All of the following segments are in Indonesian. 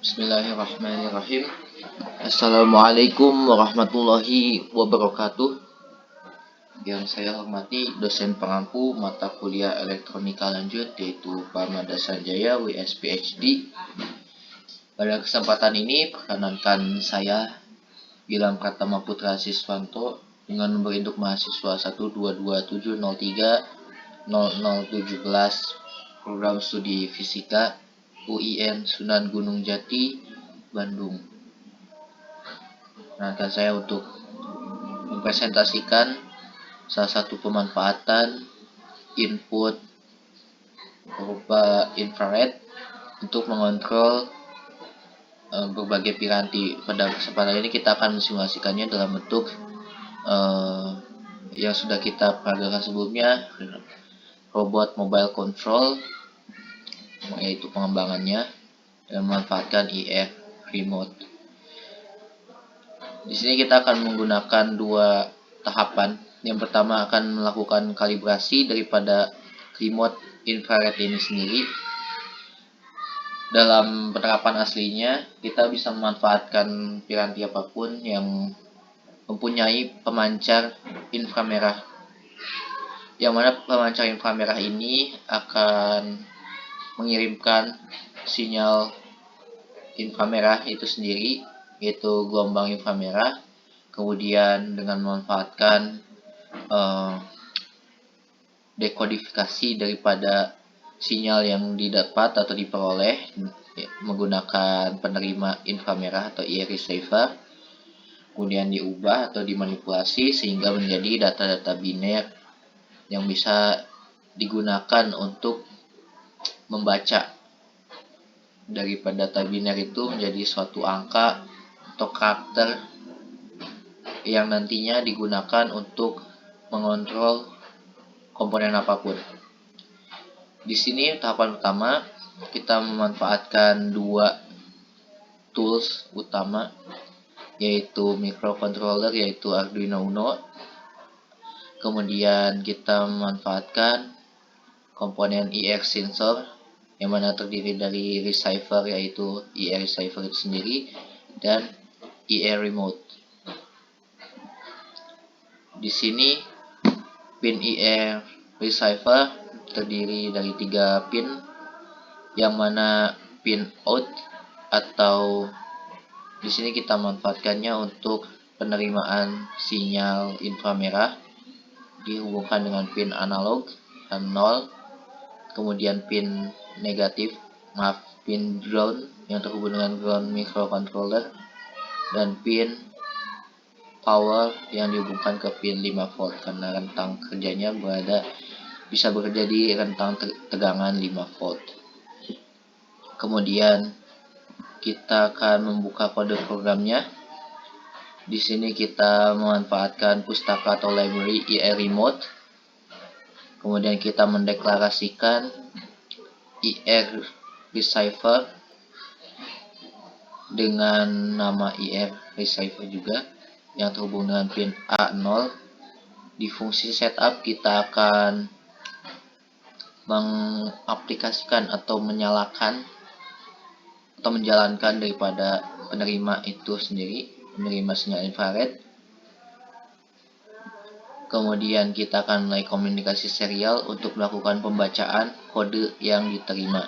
Bismillahirrahmanirrahim. Assalamualaikum warahmatullahi wabarakatuh. Yang saya hormati dosen pengampu mata kuliah elektronika lanjut yaitu Pak Mada Sanjaya WS PhD. Pada kesempatan ini perkenankan saya Gilang Pratama Putra Siswanto dengan nomor induk mahasiswa 12227030017 program studi fisika UIN Sunan Gunung Jati, Bandung. Perkenankan saya untuk mempresentasikan salah satu pemanfaatan input berupa infrared untuk mengontrol berbagai piranti. Pada kesempatan ini kita akan mensimulasikannya dalam bentuk yang sudah kita peragakan sebelumnya, robot mobile control, yaitu pengembangannya dan memanfaatkan IR remote. Di sini kita akan menggunakan dua tahapan. Yang pertama akan melakukan kalibrasi daripada remote infrared ini sendiri. Dalam penerapan aslinya, kita bisa memanfaatkan piranti apapun yang mempunyai pemancar inframerah. Yang mana pemancar inframerah ini akan mengirimkan sinyal inframerah itu sendiri, yaitu gelombang inframerah. Kemudian dengan memanfaatkan dekodifikasi daripada sinyal yang didapat atau diperoleh menggunakan penerima inframerah atau IR receiver, kemudian diubah atau dimanipulasi sehingga menjadi data-data biner yang bisa digunakan untuk membaca daripada data biner itu menjadi suatu angka atau karakter yang nantinya digunakan untuk mengontrol komponen apapun. Di sini tahapan pertama kita memanfaatkan dua tools utama, yaitu microcontroller yaitu Arduino Uno. Kemudian kita memanfaatkan komponen IR sensor yang mana terdiri dari receiver yaitu IR receiver itu sendiri dan IR remote. Di sini pin IR receiver terdiri dari 3 pin, yang mana pin out atau di sini kita manfaatkannya untuk penerimaan sinyal inframerah dihubungkan dengan pin analog dan 0. Kemudian pin ground yang terhubung dengan ground microcontroller, dan pin power yang dihubungkan ke pin 5 volt karena rentang kerjanya bisa bekerja di rentang tegangan 5 volt. Kemudian kita akan membuka kode programnya. Di sini kita memanfaatkan pustaka atau library IR remote. Kemudian kita mendeklarasikan IR receiver dengan nama IR receiver juga yang terhubung dengan pin A0. Di fungsi setup kita akan mengaplikasikan atau menyalakan atau menjalankan daripada penerima itu sendiri, penerima sinyal infrared. Kemudian kita akan mulai komunikasi serial untuk melakukan pembacaan kode yang diterima.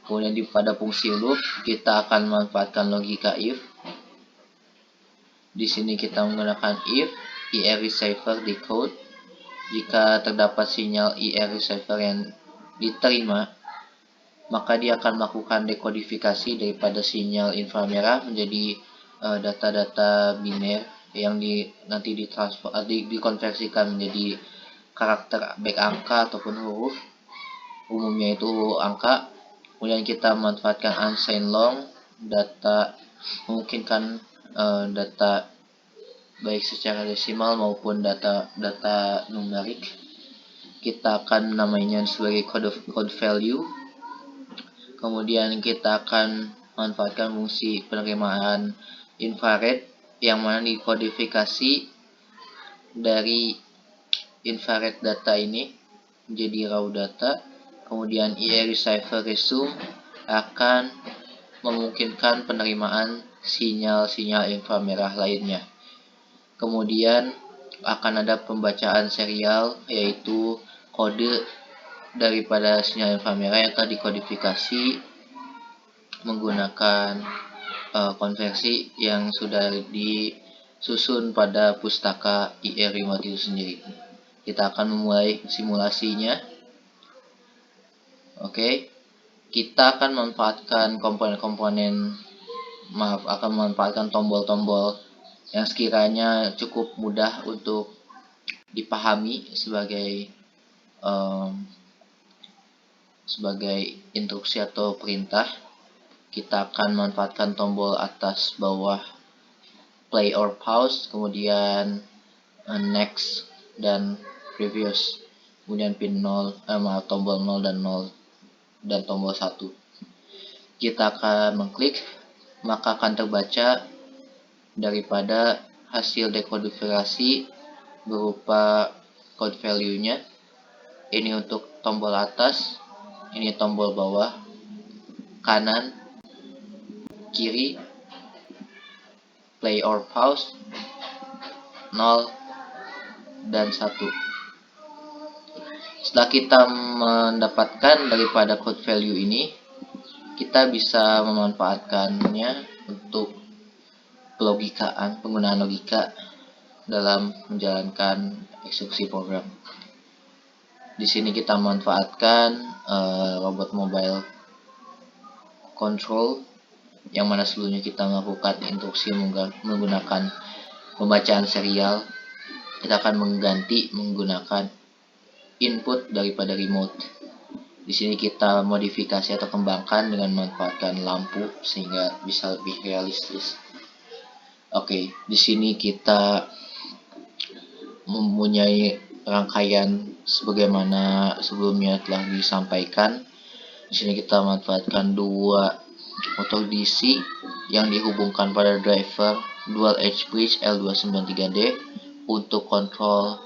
Kemudian pada fungsi loop kita akan memanfaatkan logika if. Di sini kita menggunakan if IR receiver decode. Jika terdapat sinyal IR receiver yang diterima, maka dia akan melakukan dekodifikasi daripada sinyal inframerah menjadi data-data biner yang nanti dikonversikan menjadi karakter baik angka ataupun huruf, umumnya itu angka. Kemudian kita memanfaatkan unsigned long, data memungkinkan data baik secara desimal maupun data numerik. Kita akan namanya sebagai code value. Kemudian kita akan memanfaatkan fungsi penerimaan infrared yang mana dikodifikasi dari infrared data ini menjadi raw data. Kemudian IR receiver resume akan memungkinkan penerimaan sinyal-sinyal inframerah lainnya. Kemudian akan ada pembacaan serial, yaitu kode daripada sinyal inframerah yang telah dikodifikasi menggunakan konversi yang sudah disusun pada pustaka IR remote itu sendiri. Kita akan memulai simulasinya. Oke, kita akan memanfaatkan memanfaatkan tombol-tombol yang sekiranya cukup mudah untuk dipahami sebagai instruksi atau perintah. Kita akan memanfaatkan tombol atas bawah play or pause, kemudian next dan previous, kemudian pin 0, tombol 0 dan 0 dan tombol 1. Kita akan mengklik, maka akan terbaca daripada hasil dekodifikasi berupa code value-nya. Ini untuk tombol atas, ini tombol bawah, kanan, kiri, play or pause, 0 dan 1. Setelah kita mendapatkan daripada code value ini, kita bisa memanfaatkannya untuk penggunaan logika dalam menjalankan eksekusi program. Di sini kita memanfaatkan robot mobile control, yang mana sebelumnya kita melakukan instruksi menggunakan pembacaan serial. Kita akan mengganti menggunakan input daripada remote. Di sini kita modifikasi atau kembangkan dengan memanfaatkan lampu sehingga bisa lebih realistis. Oke, di sini kita mempunyai rangkaian sebagaimana sebelumnya telah disampaikan. Di sini kita memanfaatkan dua motor DC yang dihubungkan pada driver dual edge bridge L293D untuk kontrol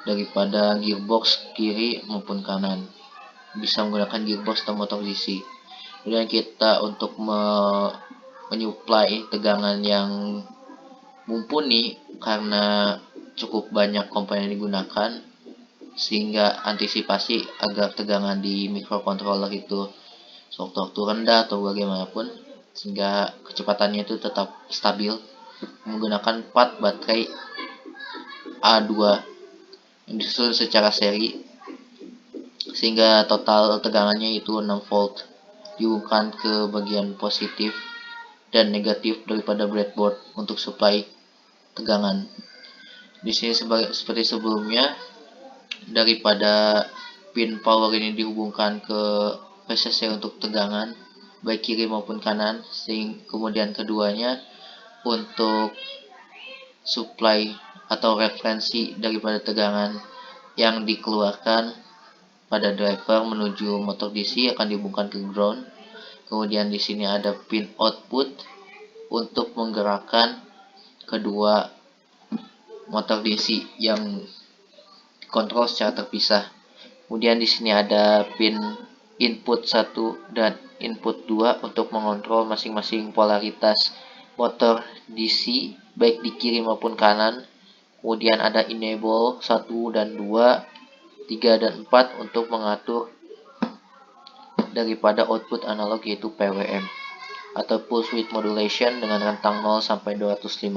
daripada gearbox kiri maupun kanan. Bisa menggunakan gearbox atau motor DC. Kemudian kita untuk menyuplai tegangan yang mumpuni karena cukup banyak komponen yang digunakan, sehingga antisipasi agar tegangan di microcontroller itu sewaktu rendah atau bagaimanapun, sehingga kecepatannya itu tetap stabil, menggunakan 4 baterai A2 yang disusun secara seri, sehingga total tegangannya itu 6 volt dihubungkan ke bagian positif dan negatif daripada breadboard untuk supply tegangan. Di sini seperti sebelumnya, daripada pin power ini dihubungkan ke VCC untuk tegangan baik kiri maupun kanan, kemudian keduanya untuk supply atau referensi daripada tegangan yang dikeluarkan pada driver menuju motor DC akan dihubungkan ke ground. Kemudian di sini ada pin output untuk menggerakkan kedua motor DC yang kontrol secara terpisah. Kemudian di sini ada pin input 1 dan input 2 untuk mengontrol masing-masing polaritas motor DC baik di kiri maupun kanan. Kemudian ada enable 1 dan 2, 3 dan 4 untuk mengatur daripada output analog, yaitu PWM atau pulse width modulation dengan rentang 0 sampai 255.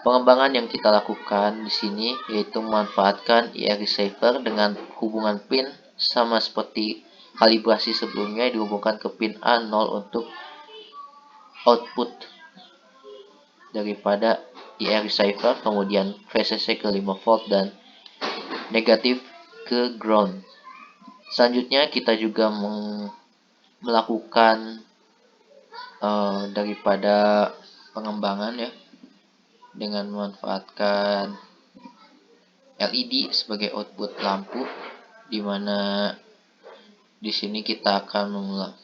Pengembangan yang kita lakukan di sini yaitu memanfaatkan IR receiver dengan hubungan pin sama seperti kalibrasi sebelumnya, dihubungkan ke pin A0 untuk output daripada IR receiver, kemudian VCC ke 5 volt dan negatif ke ground. Selanjutnya kita juga melakukan daripada pengembangan ya, dengan memanfaatkan LED sebagai output lampu, di mana di sini kita akan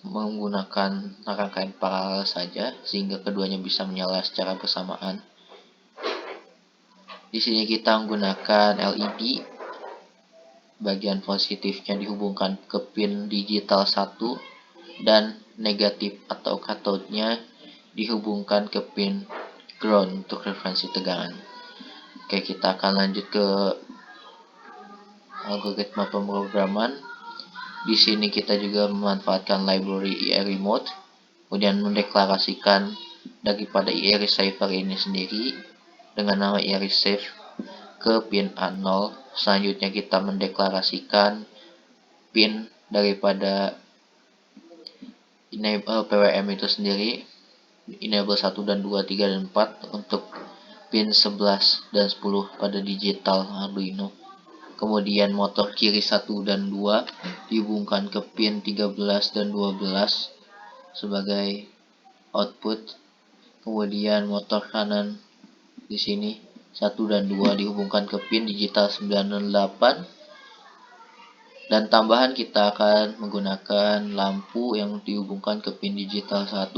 menggunakan rangkaian paralel saja sehingga keduanya bisa menyala secara bersamaan. Di sini kita menggunakan LED, bagian positifnya dihubungkan ke pin digital 1 dan negatif atau cathode-nya dihubungkan ke pin ground untuk referensi tegangan. Oke, kita akan lanjut ke algoritma pemrograman. Di sini kita juga memanfaatkan library IR remote, kemudian mendeklarasikan daripada IR receiver ini sendiri dengan nama IR receive ke pin A0. Selanjutnya kita mendeklarasikan pin daripada enable PWM itu sendiri, enable 1 dan 2, 3 dan 4 untuk pin 11 dan 10 pada digital Arduino. Kemudian motor kiri 1 dan 2 dihubungkan ke pin 13 dan 12 sebagai output. Kemudian motor kanan di sini 1 dan 2 dihubungkan ke pin digital 9 dan 8. Dan tambahan kita akan menggunakan lampu yang dihubungkan ke pin digital 1.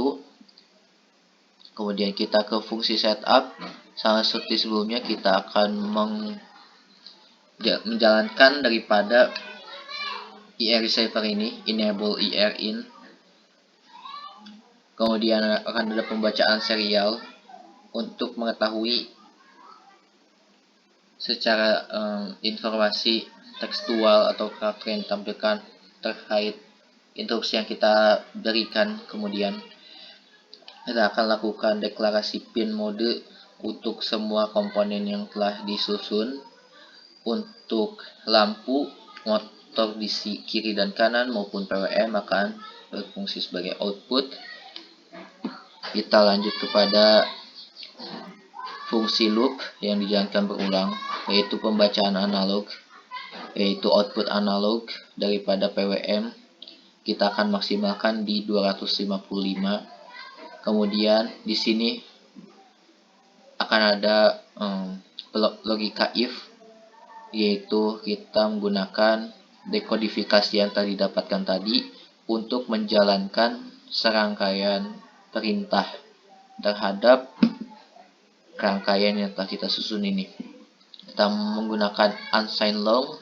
Kemudian kita ke fungsi setup. Sama seperti sebelumnya, kita akan menjalankan daripada IR receiver ini, enable IR in. Kemudian akan ada pembacaan serial untuk mengetahui secara informasi tekstual atau karakter yang ditampilkan terkait instruksi yang kita berikan. Kemudian kita akan lakukan deklarasi pin mode untuk semua komponen yang telah disusun. Untuk lampu, motor di kiri dan kanan maupun PWM akan berfungsi sebagai output. Kita lanjut kepada fungsi loop yang dijalankan berulang, yaitu pembacaan analog, yaitu output analog daripada PWM. Kita akan maksimalkan di 255. Kemudian di sini akan ada logika if, yaitu kita menggunakan dekodifikasi yang tadi dapatkan tadi untuk menjalankan serangkaian perintah terhadap rangkaian yang telah kita susun ini. Kita menggunakan unsigned long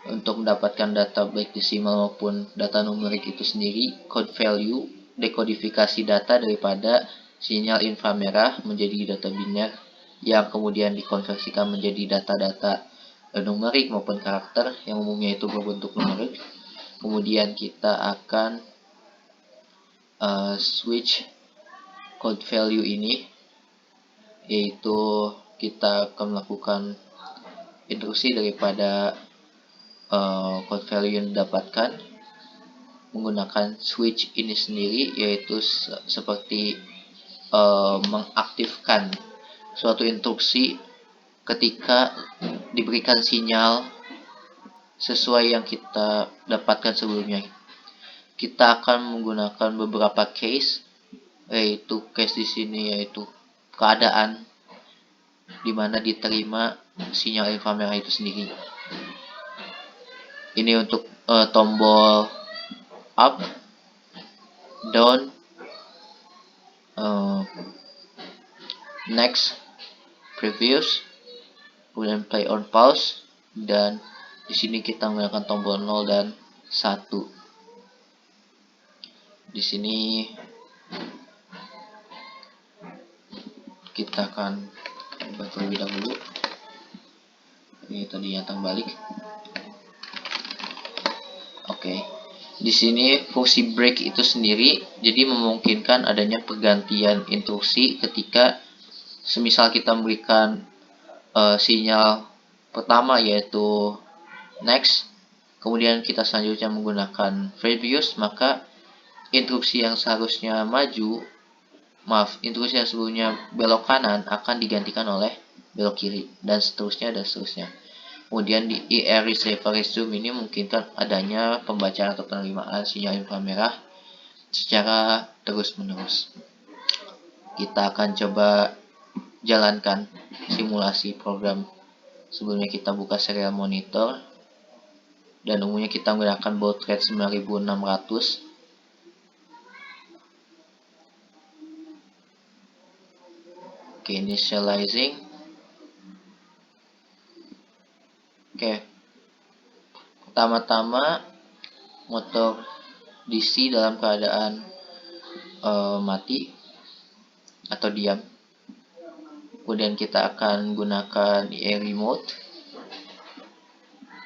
untuk mendapatkan data baik desimal maupun data numerik itu sendiri. Code value, dekodifikasi data daripada sinyal inframerah menjadi data biner yang kemudian dikonversikan menjadi data-data numerik maupun karakter yang umumnya itu berbentuk numerik. Kemudian kita akan switch code value ini, yaitu kita akan melakukan instruksi daripada code value yang didapatkan menggunakan switch ini sendiri, yaitu seperti mengaktifkan suatu instruksi ketika diberikan sinyal sesuai yang kita dapatkan sebelumnya. Kita akan menggunakan beberapa case, yaitu case di sini yaitu keadaan di mana diterima sinyal inframerah itu sendiri. Ini untuk tombol up, down, next, previous, kemudian play on pause, dan di sini kita menggunakan tombol 0 dan 1. Di sini kita akan buat terlebih dahulu. Ini tadi nyata balik. Oke. Di sini fungsi break itu sendiri jadi memungkinkan adanya pergantian instruksi ketika semisal kita memberikan sinyal pertama yaitu next, kemudian kita selanjutnya menggunakan previous, maka instruksi yang seharusnya instruksi yang sebelumnya belok kanan akan digantikan oleh belok kiri, dan seterusnya dan seterusnya. Kemudian di IR receiver resume ini memungkinkan adanya pembacaan atau penerimaan sinyal inframerah secara terus-menerus. Kita akan coba jalankan simulasi program. Sebelumnya kita buka serial monitor, dan umumnya kita menggunakan baud rate 9600. Oke, initializing. Oke, pertama-tama motor DC dalam keadaan mati atau diam. Kemudian kita akan gunakan EA remote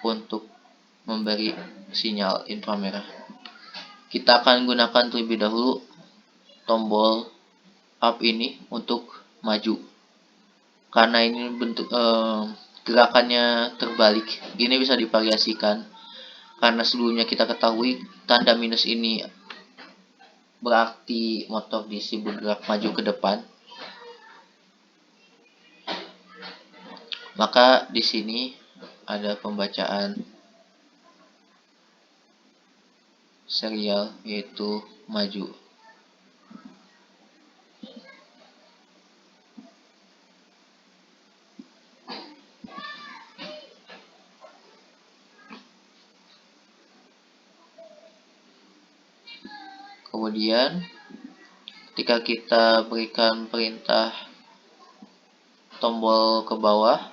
untuk memberi sinyal inframerah. Kita akan gunakan terlebih dahulu tombol up ini untuk maju, karena ini bentuk gerakannya terbalik. Ini bisa divariasikan, karena sebelumnya kita ketahui tanda minus ini berarti motor DC bergerak maju ke depan. Maka di sini ada pembacaan serial, yaitu maju. Kemudian ketika kita berikan perintah tombol ke bawah,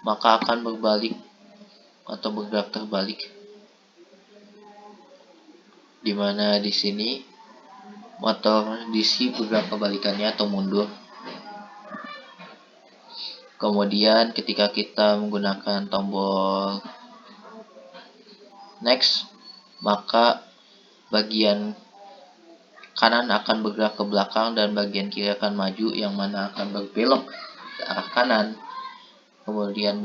maka akan berbalik atau bergerak terbalik, dimana di sini motor DC bergerak kebalikannya atau mundur. Kemudian ketika kita menggunakan tombol next, maka bagian kanan akan bergerak ke belakang dan bagian kiri akan maju, yang mana akan berbelok ke arah kanan. Kemudian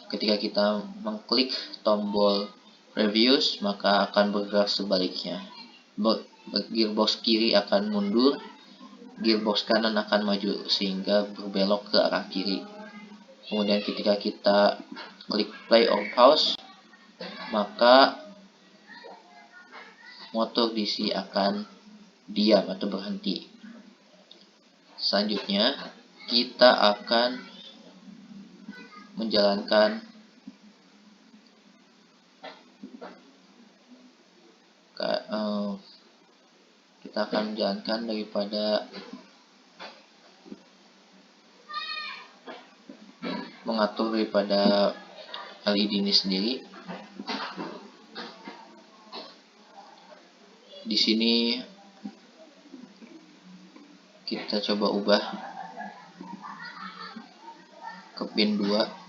ketika kita mengklik tombol reviews, maka akan bergerak sebaliknya. Gearbox kiri akan mundur, gearbox kanan akan maju sehingga berbelok ke arah kiri. Kemudian ketika kita klik play or pause, maka motor DC akan diam atau berhenti. Selanjutnya kita akan menjalankan daripada mengatur daripada LED ini sendiri. Di sini kita coba ubah ke pin 2.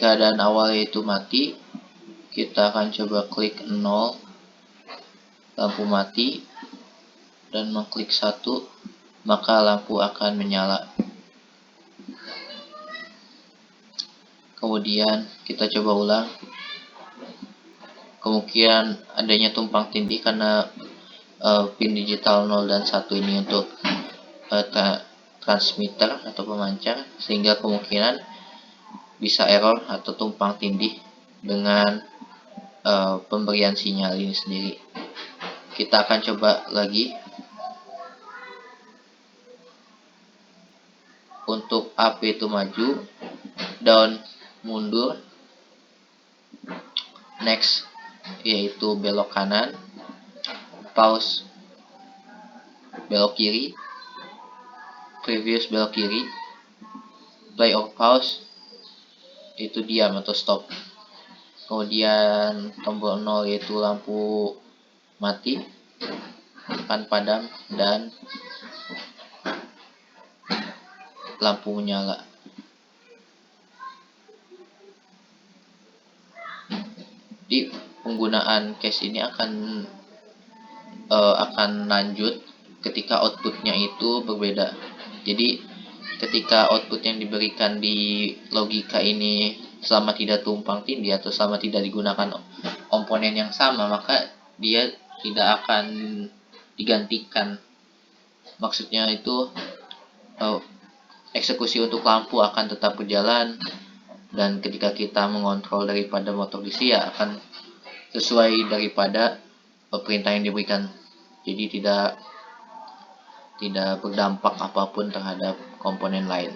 Keadaan awal yaitu mati, kita akan coba klik 0, lampu mati, dan mengklik 1, maka lampu akan menyala. Kemudian kita coba ulang. Kemungkinan adanya tumpang tindih karena pin digital 0 dan 1 ini untuk transmitter atau pemancar, sehingga kemungkinan bisa error atau tumpang tindih dengan pemberian sinyal ini sendiri. Kita akan coba lagi. Untuk up itu maju, down mundur, next yaitu belok kanan, pause belok kiri, previous belok kiri, play or pause itu diam atau stop. Kemudian tombol 0 yaitu lampu mati akan padam dan lampu menyala. Di penggunaan case ini akan lanjut ketika outputnya itu berbeda. Jadi ketika output yang diberikan di logika ini selama tidak tumpang tindih atau selama tidak digunakan komponen yang sama, maka dia tidak akan digantikan. Maksudnya itu eksekusi untuk lampu akan tetap berjalan, dan ketika kita mengontrol daripada motor DC ya akan sesuai daripada perintah yang diberikan, jadi tidak berdampak apapun terhadap komponen lain.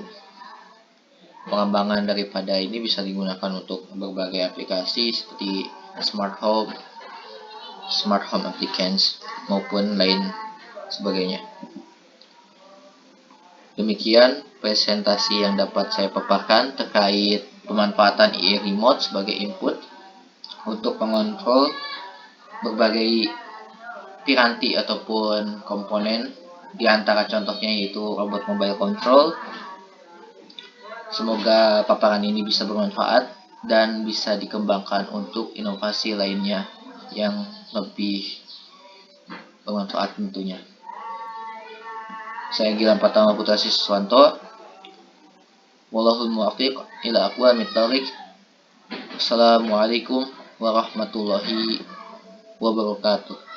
Pengembangan daripada ini bisa digunakan untuk berbagai aplikasi seperti smart home appliance maupun lain sebagainya. Demikian presentasi yang dapat saya paparkan terkait pemanfaatan e-remote sebagai input untuk mengontrol berbagai piranti ataupun komponen, di antara contohnya yaitu robot mobile control. Semoga paparan ini bisa bermanfaat dan bisa dikembangkan untuk inovasi lainnya yang lebih bermanfaat tentunya. Saya Gilang Pratama Putra Siswanto. Wallahul muwaffiq ila aqwamit thoriq. Assalamualaikum warahmatullahi wabarakatuh.